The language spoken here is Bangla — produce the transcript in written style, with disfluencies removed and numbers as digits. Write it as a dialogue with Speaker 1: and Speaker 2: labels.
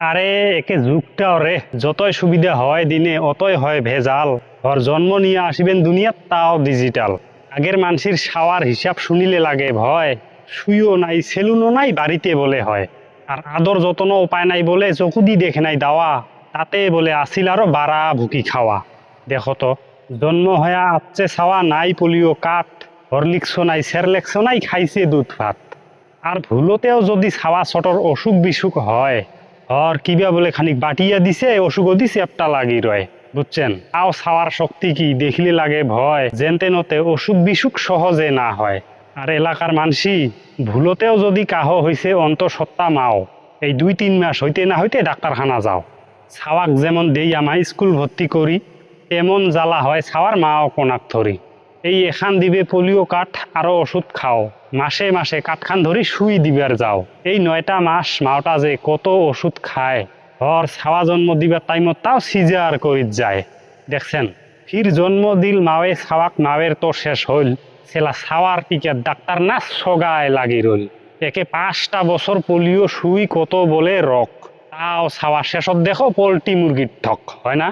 Speaker 1: আরে একে যুগটাও রে, যতই সুবিধা হয় দিনে অতই হয় ভেজাল। ওর জন্ম নিয়ে আসিবেন দুনিয়াত তাও ডিজিটাল। আগের মানসির শাওয়ার হিসাব শুনিলে লাগে ভয়। শুইও নাই সেলুনও নাই বাড়িতে বলে হয়। আর আদর যত্ন উপায় নাই বলে চকু দি দেখে নাই দাওয়া। তাতে বলে আসিল আরো বাড়া ভুকি খাওয়া। দেখো তো, জন্ম হয়া আচ্চে ছাওয়া নাই পোলিও কাঠ। হরলিক্সও নাই সেরলেক্সও নাই খাইছে দুধ ভাত। আর ভুলতেও যদি ছাওয়া ছটর অসুখ বিসুখ হয়, কিবা বলে খানিক বাটিয়া দিছে অসুখও দিছে একটা লাগি রয়। বুঝছেন, তাও ছাওয়ার শক্তি কি দেখিলে লাগে ভয়, যেনতেনতে অসুখ বিসুখ সহজে না হয়। আর এলাকার মানসি ভুলতেও যদি কাহ হইছে অন্তঃসত্ত্বা মাও, এই 2-3 মাস হইতে না হইতে ডাক্তারখানা যাও। ছাওয়াক যেমন দেই আমায় স্কুল ভর্তি করি, তেমন জ্বালা হয় ছাওয়ার মাও কোনাক ধরি। এই এখান দিবে পোলিও কাঠ আরো ওষুধ খাও, মাসে মাসে কাঠখান ধরি শুই দিবার যাও। এই 9টা মাস মাওটা যে কত ওষুধ খায়, ছাওয়া জন্ম দিবার টাইমত তাও সিজার করিত যায়। দেখছেন, ফির জন্ম দিল মাওয়ে ছাওয়াক, মাওয়ের তো শেষ হইল। সেলা ছাওয়ার টিকে ডাক্তার না সগায় লাগি রইল। একে 5টা বছর পোলিও শুই কত বলে রক, তাও ছাওয়া শেষত দেখো পোল্ট্রি মুরগির ঠক হয় না।